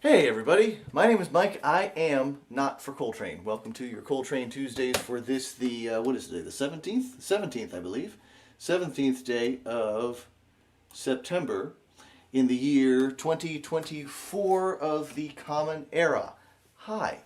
Hey everybody, my name is Mike. I am not for Coltrane. Welcome to your Coltrane Tuesdays for this, what is today, the 17th? 17th, I believe. 17th day of September in the year 2024 of the Common Era. Hi.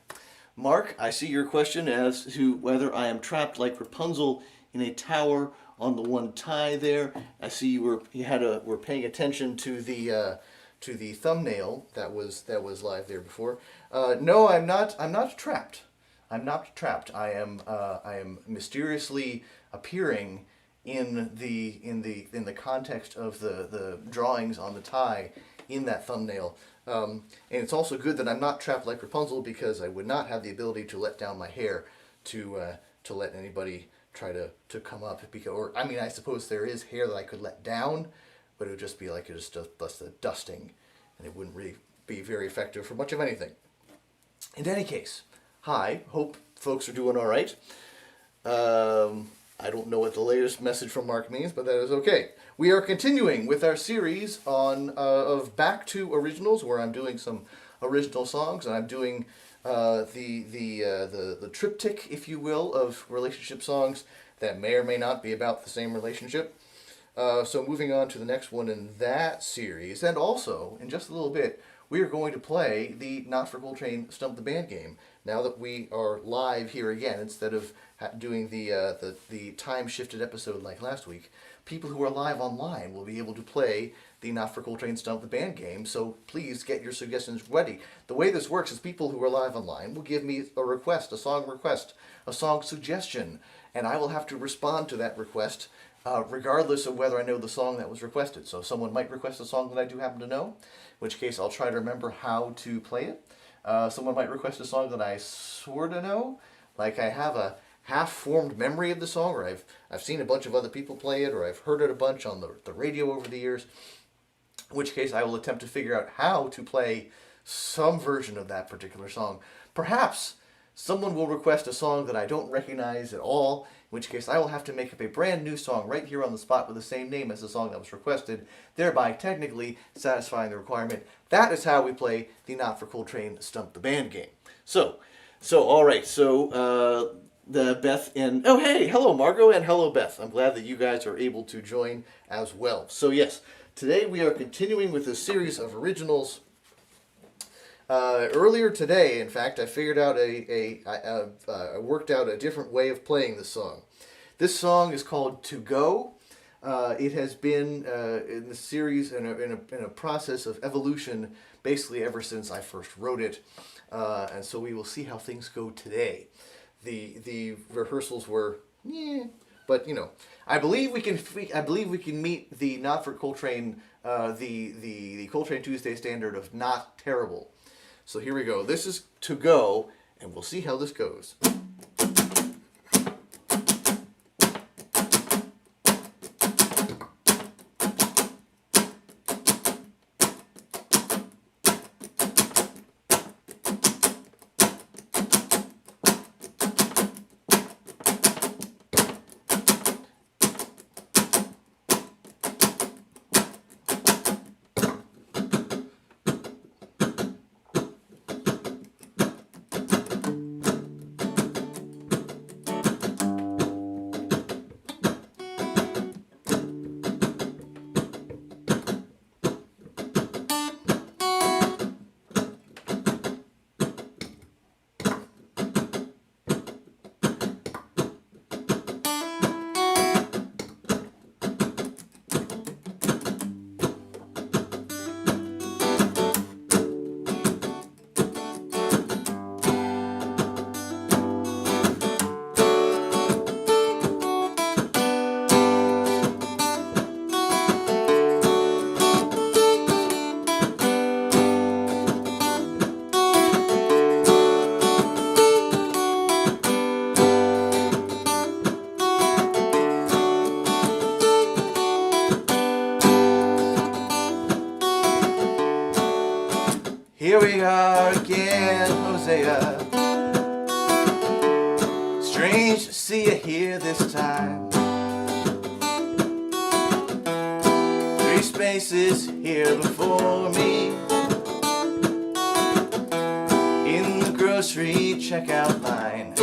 Mark, I see your question as to whether I am trapped like Rapunzel in a tower on the one tie there. I see you were paying attention to the thumbnail that was live there before. No, I'm not. I'm not trapped. I'm not trapped. I am mysteriously appearing in the context of the drawings on the tie in that thumbnail. And it's also good that I'm not trapped like Rapunzel, because I would not have the ability to let down my hair to let anybody try to come up. I suppose there is hair that I could let down, but it would just be like it's just a dusting, and it wouldn't really be very effective for much of anything. In any case, hi, hope folks are doing all right. I don't know what the latest message from Mark means, but that is okay. We are continuing with our series of Back to Originals, where I'm doing some original songs, and I'm doing the triptych, if you will, of relationship songs that may or may not be about the same relationship. So moving on to the next one in that series, and also, in just a little bit, we are going to play the Not for Coltrane Stump-The-Band game. Now that we are live here again, instead of doing the time-shifted episode like last week, people who are live online will be able to play the Not for Coltrane Stump-The-Band game, so please get your suggestions ready. The way this works is people who are live online will give me a request, a song suggestion, and I will have to respond to that request regardless of whether I know the song that was requested. So someone might request a song that I do happen to know, in which case I'll try to remember how to play it. Someone might request a song that I sort of know, like I have a half-formed memory of the song, or I've seen a bunch of other people play it, or I've heard it a bunch on the radio over the years, in which case I will attempt to figure out how to play some version of that particular song. Perhaps someone will request a song that I don't recognize at all, in which case I will have to make up a brand new song right here on the spot with the same name as the song that was requested, thereby technically satisfying the requirement. That is how we play the Not for Coltrane Stump-The-Band game. So all right, the Beth and, oh hey, hello Margot and hello Beth. I'm glad that you guys are able to join as well. So yes, today we are continuing with a series of originals. Earlier today, in fact, I figured out I worked out a different way of playing this song. This song is called To Go. It has been in the series in a process of evolution basically ever since I first wrote it, and so we will see how things go today. The rehearsals were but I believe we can meet the Not for Coltrane the Coltrane Tuesday standard of not terrible. So here we go. This is To Go, and we'll see how this goes. Here we are again, Hosea. Strange to see you here this time. Three spaces here before me. grocery checkout line.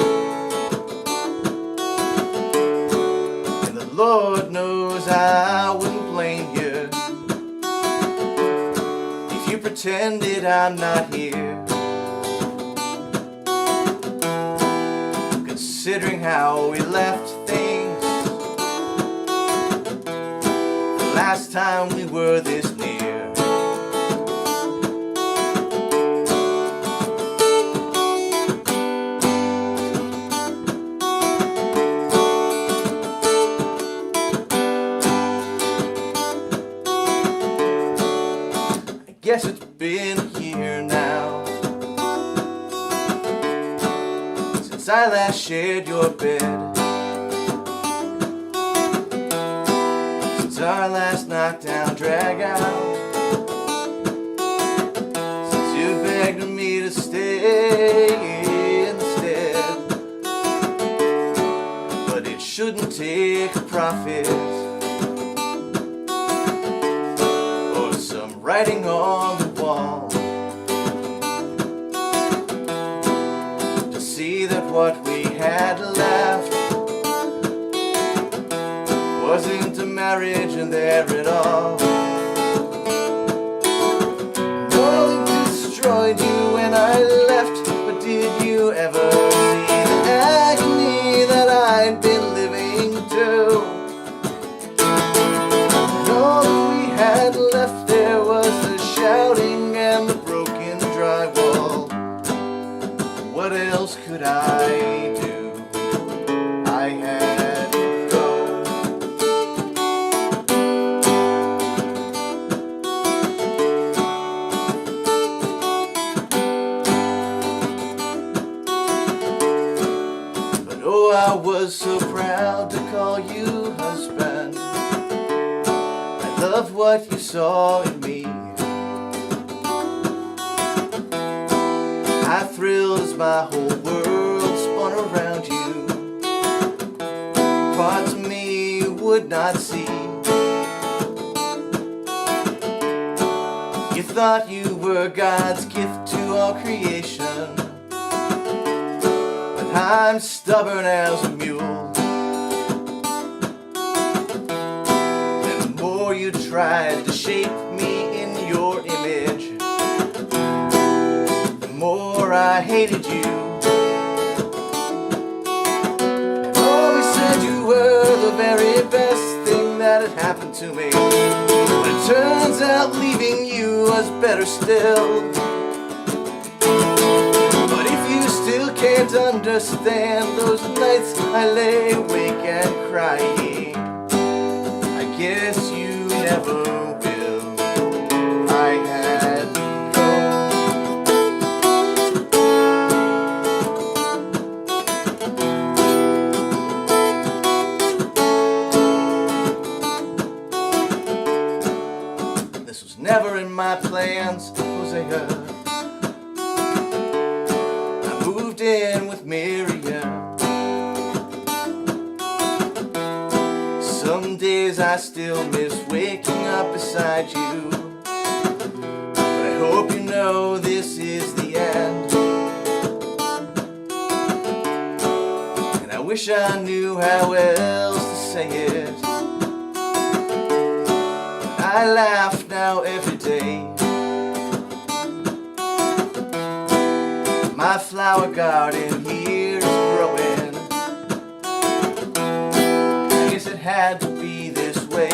And the Lord knows I wouldn't blame you if you pretended I'm not here. Considering how we left things the last time we were this near. I guess it's been a year now since I last shared your bed, since our last knockdown drag out, since you begged me to stay instead. But it shouldn't take a prophet or some writing on the wall to see that what we had left wasn't a marriage in there at all. No, it destroyed you when I left, but did you ever see the agony that I'd been living to? And all that we had left there was the shouting and the broken drywall. What else could I do? I had to go. But oh, I was so proud to call you husband. I loved what you saw in me. I thrilled as my whole world spun around you. Parts of me would not see. You thought you were God's gift to all creation, but I'm stubborn as a mule. And the more you tried to shape me in your image, the more I hated you. And always said you were the very best thing that had happened to me. But it turns out leaving you was better still. But if you still can't understand those nights I lay awake and crying, I guess you never will. I had to go. This was never in my plans, Hosea. I moved in with Miriam. Some days I still miss waking up beside you, but I hope you know this is the end. And I wish I knew how else to say it. I laugh now every day. My flower garden here is growing. I guess it had to be this way.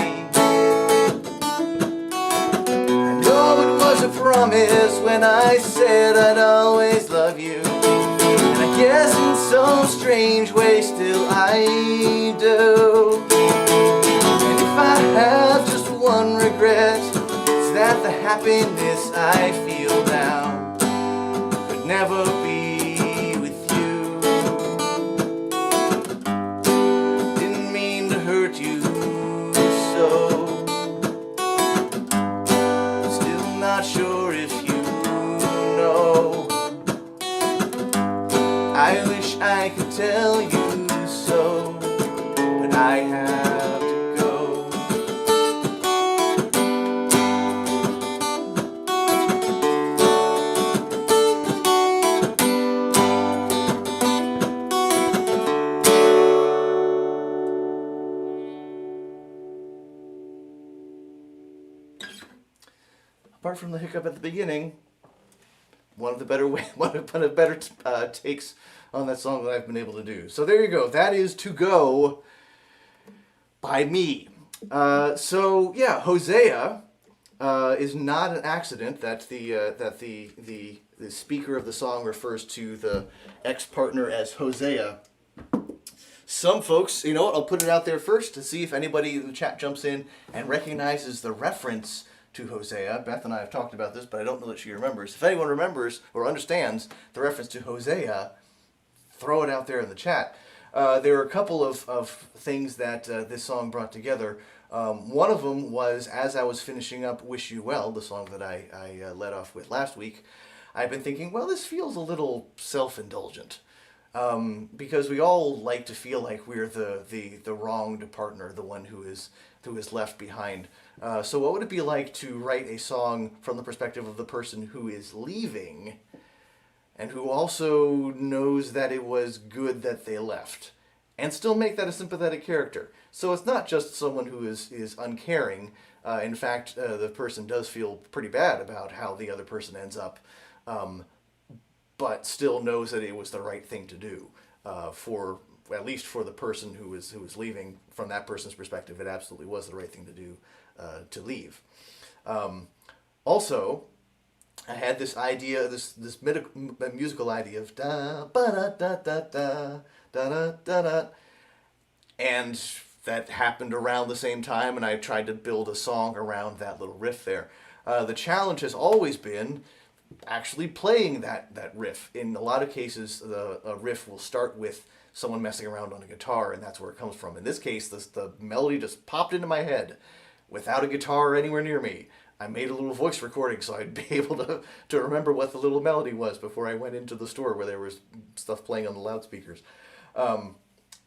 I know it was a promise when I said I'd always love you, and I guess in some strange way still I do. And if I have just one regret, it's that the happiness I feel now could never be with you. Didn't mean to hurt you so. Still not sure if you know. I wish I could tell you so, but I have to go. apart from the hiccup at the beginning, one of the better one of the better takes on that song that I've been able to do. So there you go. That is To Go by me. So yeah, Hosea is not an accident that the speaker of the song refers to the ex-partner as Hosea. Some folks, you know what, I'll put it out there first to see if anybody in the chat jumps in and recognizes the reference to Hosea. Beth and I have talked about this, but I don't know that she remembers. If anyone remembers or understands the reference to Hosea, throw it out there in the chat. There are a couple of things that this song brought together. One of them was, as I was finishing up Wish You Well, the song that I led off with last week, I've been thinking, well, this feels a little self-indulgent. Because we all like to feel like we're the wronged partner, the one who is left behind. So what would it be like to write a song from the perspective of the person who is leaving, and who also knows that it was good that they left, and still make that a sympathetic character? So it's not just someone who is uncaring. In fact, the person does feel pretty bad about how the other person ends up. But still knows that it was the right thing to do, for at least for the person who was leaving. From that person's perspective, it absolutely was the right thing to do, to leave. Also, I had this idea, this musical idea of da ba da da da da da da, and that happened around the same time, and I tried to build a song around that little riff there. The challenge has always been actually playing that riff. In a lot of cases, a riff will start with someone messing around on a guitar, and that's where it comes from. In this case, the melody just popped into my head without a guitar anywhere near me. I made a little voice recording so I'd be able to remember what the little melody was before I went into the store where there was stuff playing on the loudspeakers.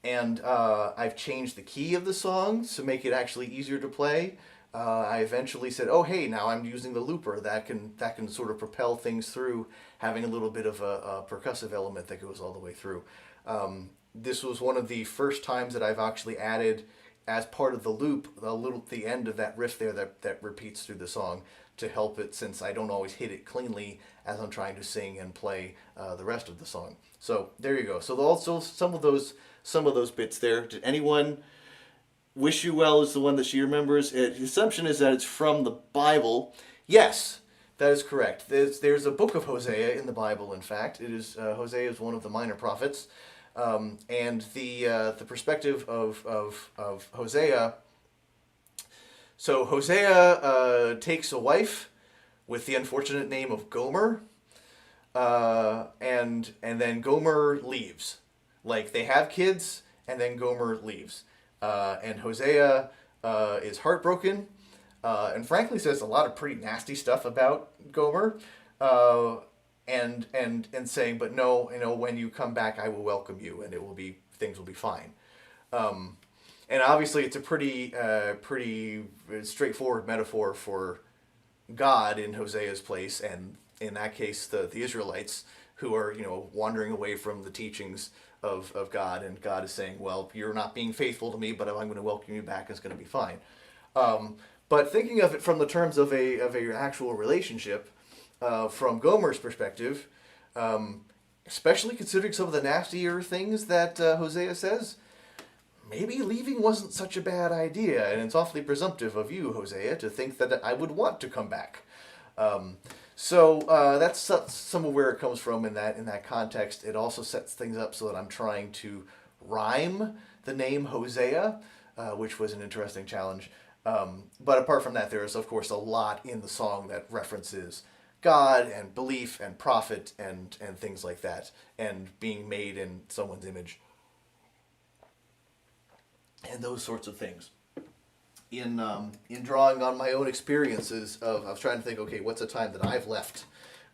And I've changed the key of the song to make it actually easier to play. I eventually said, oh hey, now I'm using the looper that can sort of propel things through, having a little bit of a percussive element that goes all the way through. This was one of the first times that I've actually added, as part of the loop, the end of that riff there that repeats through the song to help it, since I don't always hit it cleanly as I'm trying to sing and play the rest of the song. So there you go. So also some of those bits there. Did anyone? Wish You Well is the one that she remembers. The assumption is that it's from the Bible. Yes, that is correct. There's a book of Hosea in the Bible, in fact. It is Hosea is one of the minor prophets. And the perspective of Hosea. So Hosea takes a wife with the unfortunate name of Gomer, and then Gomer leaves. Like, they have kids, and then Gomer leaves. And Hosea is heartbroken, and frankly says a lot of pretty nasty stuff about Gomer, and saying, but no, when you come back, I will welcome you, and things will be fine. And obviously, it's a pretty straightforward metaphor for God in Hosea's place, and in that case, the Israelites, who are wandering away from the teachings of God, and God is saying, well, you're not being faithful to me, but I'm going to welcome you back, and it's going to be fine. But thinking of it from the terms of a actual relationship, from Gomer's perspective, especially considering some of the nastier things that Hosea says, maybe leaving wasn't such a bad idea, and it's awfully presumptive of you, Hosea, to think that I would want to come back. So that's some of where it comes from in that context. It also sets things up so that I'm trying to rhyme the name Hosea, which was an interesting challenge. But apart from that, there is, of course, a lot in the song that references God and belief and prophet and things like that, and being made in someone's image, and those sorts of things. In drawing on my own experiences I was trying to think, okay, what's a time that I've left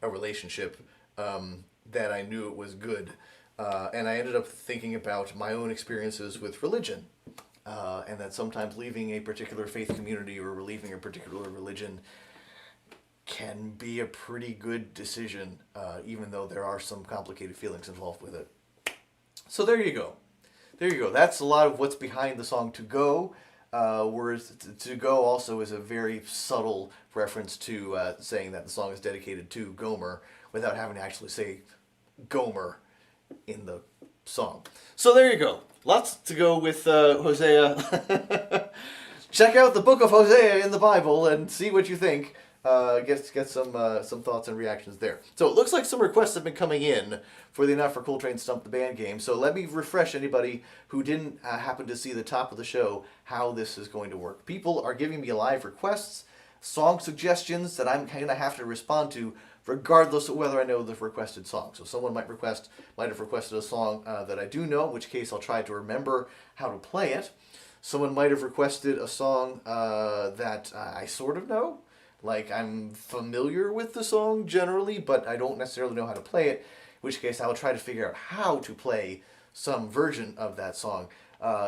a relationship that I knew it was good, and I ended up thinking about my own experiences with religion, and that sometimes leaving a particular faith community or leaving a particular religion can be a pretty good decision, even though there are some complicated feelings involved with it. So there you go. That's a lot of what's behind the song To Go. whereas to go also is a very subtle reference to saying that the song is dedicated to Gomer without having to actually say Gomer in the song. So there you go. Lots to go with Hosea. Check out the book of Hosea in the Bible and see what you think. Get some thoughts and reactions there. So it looks like some requests have been coming in for the Not for Coltrane Stump-The-Band game. So let me refresh anybody who didn't happen to see the top of the show how this is going to work. People are giving me live requests, song suggestions that I'm going to have to respond to regardless of whether I know the requested song. So someone might have requested a song that I do know, in which case I'll try to remember how to play it. Someone might have requested a song that I sort of know. Like, I'm familiar with the song generally, but I don't necessarily know how to play it, in which case I will try to figure out how to play some version of that song.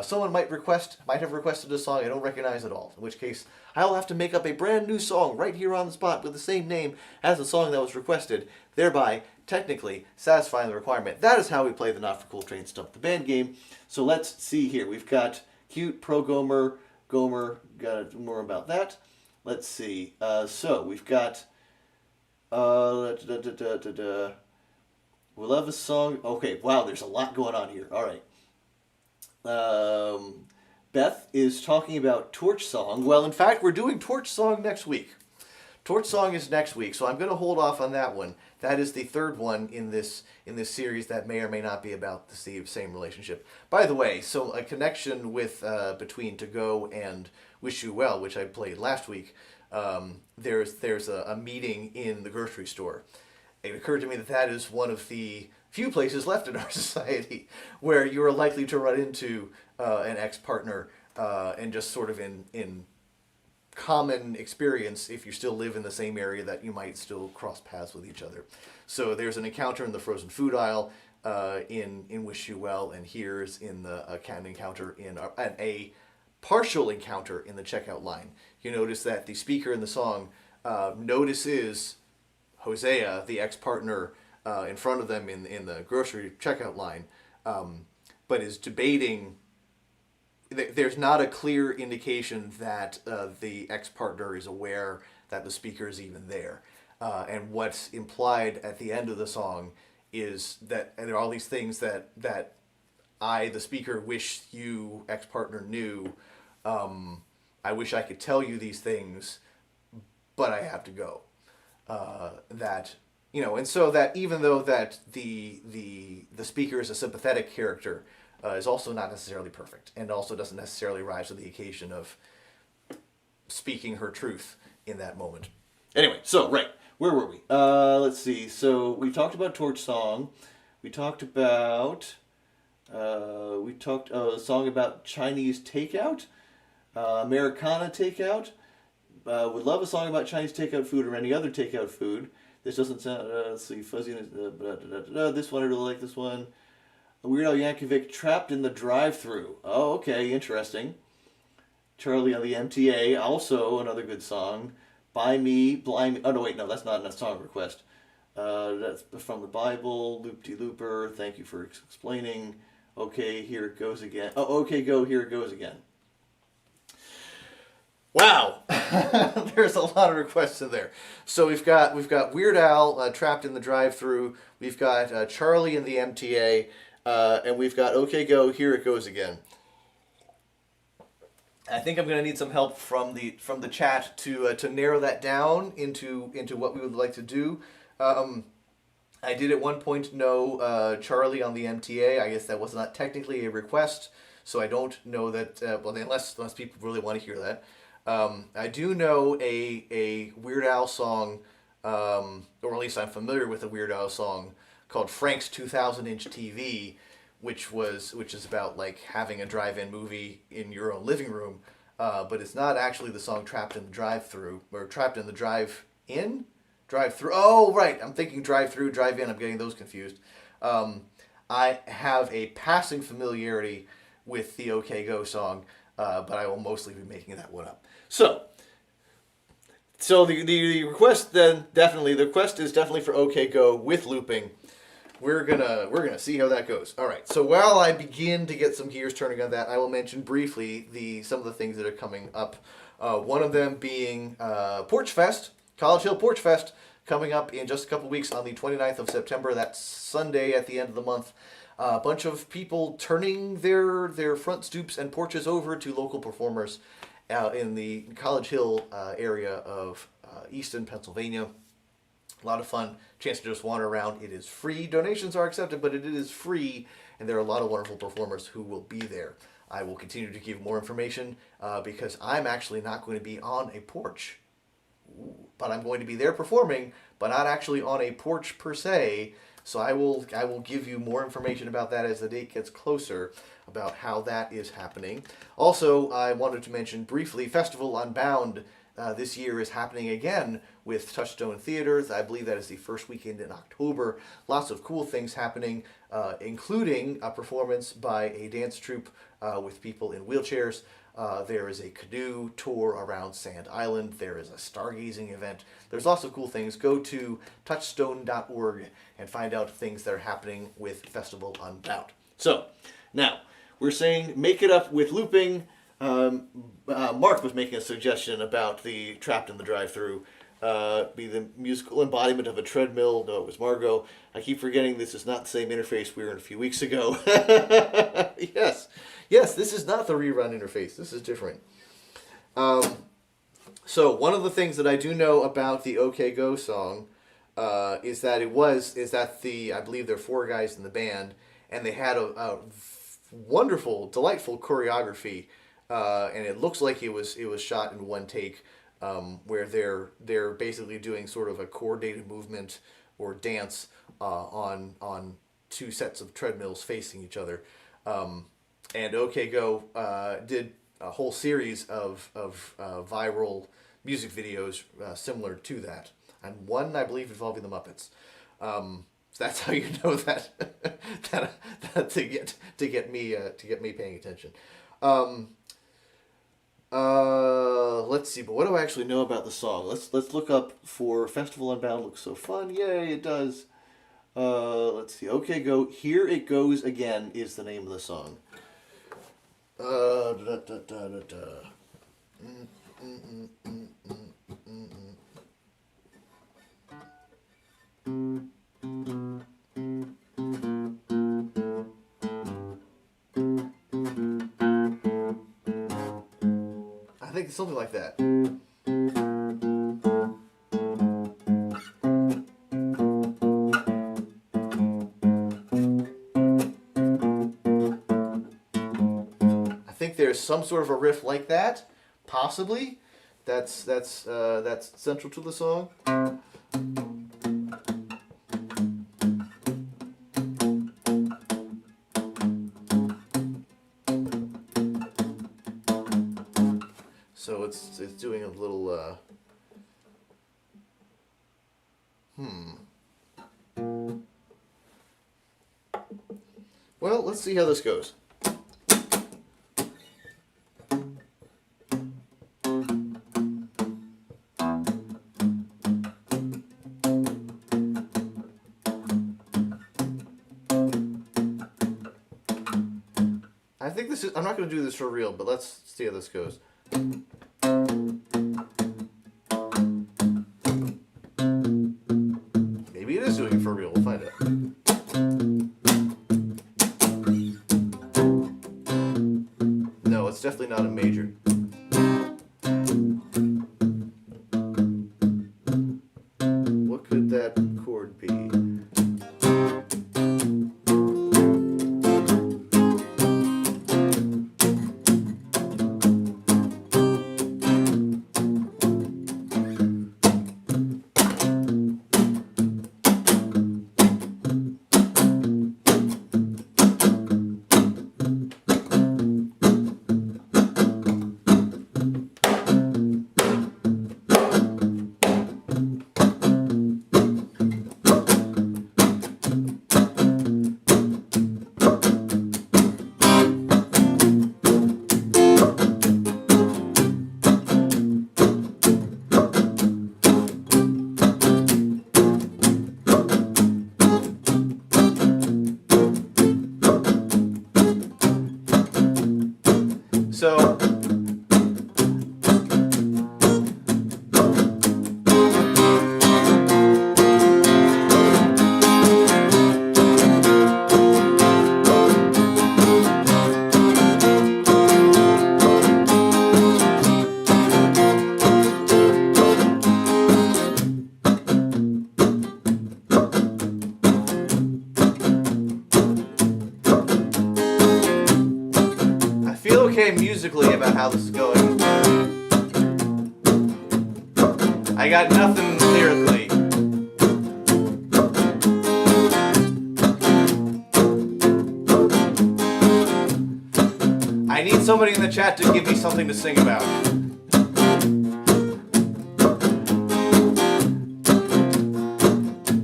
Someone might have requested a song I don't recognize at all, in which case I'll have to make up a brand new song right here on the spot with the same name as the song that was requested, thereby technically satisfying the requirement. That is how we play the Not for Coltrane Stump-The-Band game. So let's see here. We've got cute, pro-Gomer, got more about that. Let's see. So we've got we love a song. Okay, wow, there's a lot going on here. All right. Beth is talking about Torch Song. Well, in fact, we're doing Torch Song next week. Torch Song is next week, so I'm going to hold off on that one. That is the third one in this series that may or may not be about the same relationship. By the way, so a connection with between To Go and Wish You Well, which I played last week. There's a meeting in the grocery store. It occurred to me that is one of the few places left in our society where you are likely to run into an ex-partner and just sort of in common experience, if you still live in the same area, that you might still cross paths with each other. So there's an encounter in the frozen food aisle in Wish You Well, and here's in the encounter in a partial encounter in the checkout line. You notice that the speaker in the song notices Hosea, the ex-partner, in front of them in the grocery checkout line, but is debating. There's not a clear indication that the ex-partner is aware that the speaker is even there. And what's implied at the end of the song is that there are all these things that I, the speaker, wish you, ex-partner, knew. I wish I could tell you these things, but I have to go. And so that even though that the speaker is a sympathetic character, is also not necessarily perfect, and also doesn't necessarily rise to the occasion of speaking her truth in that moment. Anyway, so, right, where were we? Let's see, so we talked about Torch Song, we talked about, a song about Chinese takeout, Americana takeout, would love a song about Chinese takeout food or any other takeout food. This doesn't sound, let's see, fuzziness, this one, I really like this one. Weird Al Yankovic, Trapped in the Drive-Thru. Oh, okay, interesting. Charlie on the MTA, also another good song. Buy Me, Blind Me. Oh, no, wait, no, that's not a song request. That's from the Bible, Loop-De-Looper, thank you for explaining. Okay, here it goes again. Oh, okay, go, here it goes again. Wow, there's a lot of requests in there. So we've got Weird Al, Trapped in the Drive-Thru. We've got Charlie in the MTA. And we've got Okay Go, Here It Goes Again. I think I'm going to need some help from the chat to narrow that down into what we would like to do. I did at one point know Charlie on the MTA. I guess that was not technically a request, so I don't know that. Unless people really want to hear that. I do know a Weird Al song, or at least I'm familiar with a Weird Al song called Frank's 2000-inch TV, which is about like having a drive-in movie in your own living room, but it's not actually the song Trapped in the Drive-Thru, or Trapped in the Drive-In? Drive-Thru. Oh, right, I'm thinking Drive-Thru, Drive-In, I'm getting those confused. I have a passing familiarity with the OK Go song, but I will mostly be making that one up. So the request then, definitely, the request is definitely for OK Go with looping. we're gonna see how that goes. All right. So while I begin to get some gears turning on that, I will mention briefly some of the things that are coming up. One of them being PorchFest, College Hill PorchFest, coming up in just a couple weeks on the 29th of September. That's Sunday at the end of the month. A bunch of people turning their front stoops and porches over to local performers in the College Hill area of Easton, Pennsylvania. A lot of fun. Chance to just wander around. It is free. Donations are accepted, but it is free, and there are a lot of wonderful performers who will be there. I will continue to give more information because I'm actually not going to be on a porch. Ooh, but I'm going to be there performing, but not actually on a porch per se. So I will give you more information about that as the date gets closer, about how that is happening. Also, I wanted to mention briefly, Festival Unbound this year is happening again with Touchstone Theaters. I believe that is the first weekend in October. Lots of cool things happening, including a performance by a dance troupe with people in wheelchairs. There is a canoe tour around Sand Island. There is a stargazing event. There's lots of cool things. Go to touchstone.org and find out things that are happening with Festival Unbound. So, now, we're saying make it up with looping. Mark was making a suggestion about the Trapped in the Drive-Thru be the musical embodiment of a treadmill. No, it was Margot. I keep forgetting this is not the same interface we were in a few weeks ago. Yes, this is not the rerun interface. This is different. So one of the things that I do know about the OK Go song is that I believe there are 4 guys in the band, and they had a wonderful, delightful choreography. And it looks like it was shot in one take, where they're basically doing sort of a coordinated movement or dance on 2 sets of treadmills facing each other. And OK Go did a whole series of viral music videos similar to that, and one I believe involving the Muppets. So that's how you know that to get me paying attention. Let's see, but what do I actually know about the song? Let's look up for Festival Unbound. Looks so fun. Yay, it does. Let's see. Okay, Go. Here It Goes Again is the name of the song. Da, da, da, da, da, da. I think it's something like that. I think there's some sort of a riff like that, possibly. That's central to the song. So it's doing a little Well, let's see how this goes. I think this is, I'm not going to do this for real, but let's see how this goes. Maybe it is doing it for real. We'll find out. No, it's definitely not a major. What could that chord be? how this is going. I got nothing lyrically. I need somebody in the chat to give me something to sing about.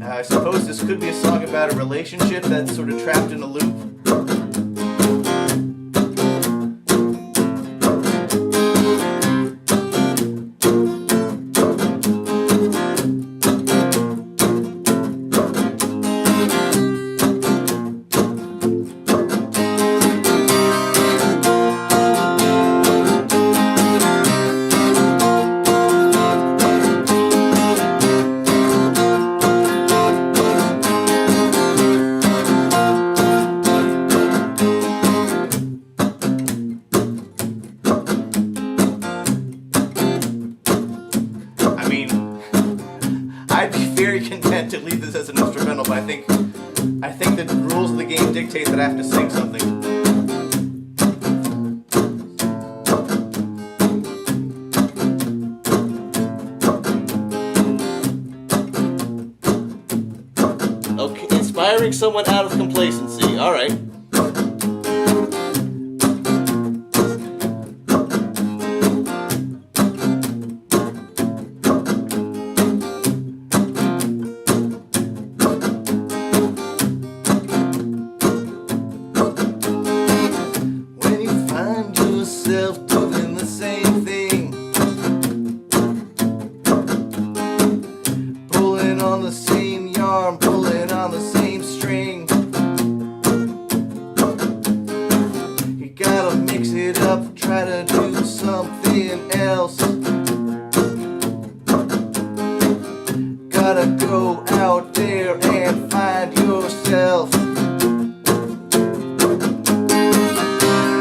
I suppose this could be a song about a relationship that's sort of trapped in a loop. To leave this as an instrumental, but I think the rules of the game dictate that I have to sing something. Okay, inspiring someone out of complacency. All right. Gotta go out there and find yourself.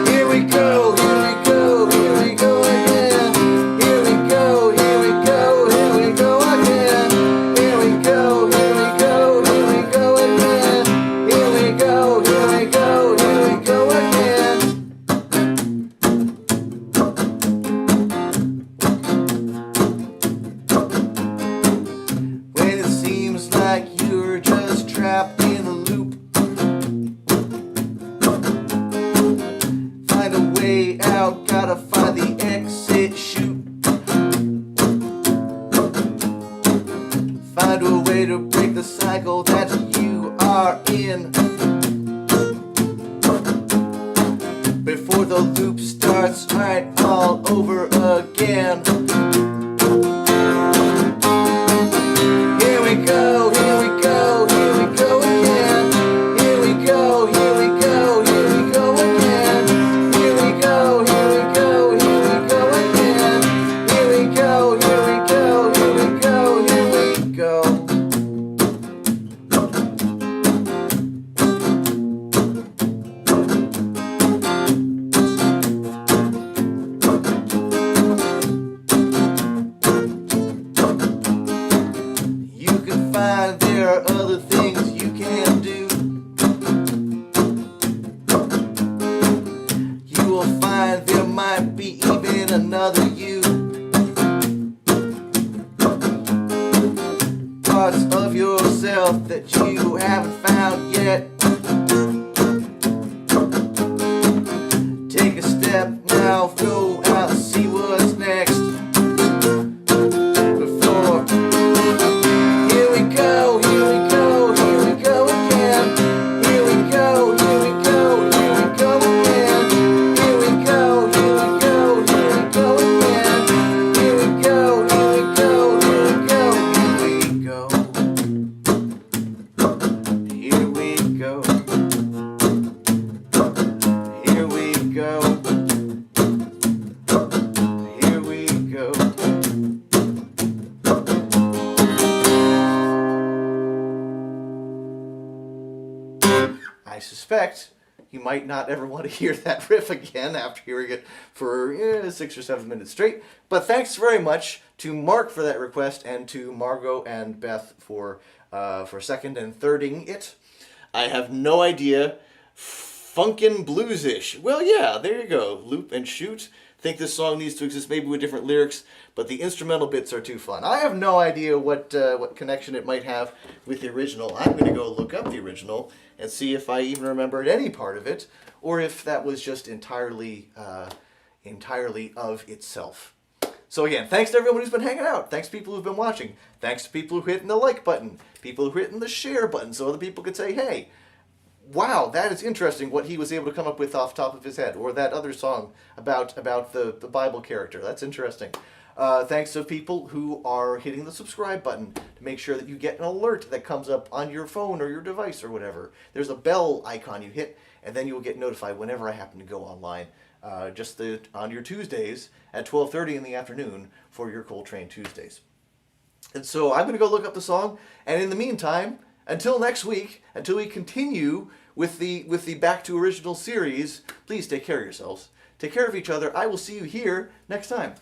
Here we go, here we go, here we go again. Here we go, here we go, here we go again. Here we go, here we go, here we go again. Here we go, here we go, here we go again. When it seems like you're just trapped in a loop, find a way out, gotta find the exit chute. Find a way to break the cycle that you are in before the loop starts right all over again. Here we go, here we go, here we go again. Here we go, here we go, here we go again. Here we go, here we go, here we go again. Here we go, here we go, here we go, here we go. You can find there are other things you can do. You will find there might be even another you. Parts of yourself that you haven't found yet. Take a step now, go out, see what's next. Before here we go, here we go, here we go again. Here we go, here we go, here we go again. Here we go, here we go, here we go again. Here we go, here we go, here we go, here we go. Here we go. Here we go. Here we go. I suspect you might not ever want to hear that riff again after hearing it for 6 or 7 minutes straight. But thanks very much to Mark for that request, and to Margot and Beth for second and thirding it. I have no idea. Funkin' bluesish. Well, yeah, there you go. Loop and shoot. think this song needs to exist maybe with different lyrics, but the instrumental bits are too fun. I have no idea what connection it might have with the original. I'm going to go look up the original and see if I even remembered any part of it, or if that was just entirely of itself. So again, thanks to everyone who's been hanging out. Thanks to people who've been watching. Thanks to people who hitting the like button. People who hitting the share button so other people could say, hey, wow, that is interesting what he was able to come up with off the top of his head. Or that other song about the Bible character. That's interesting. Thanks to people who are hitting the subscribe button to make sure that you get an alert that comes up on your phone or your device or whatever. There's a bell icon you hit, and then you will get notified whenever I happen to go online. On your Tuesdays at 12:30 in the afternoon for your Coltrane Tuesdays. And so I'm going to go look up the song, and in the meantime, until next week, until we continue with the Back to Original series, please take care of yourselves. Take care of each other. I will see you here next time.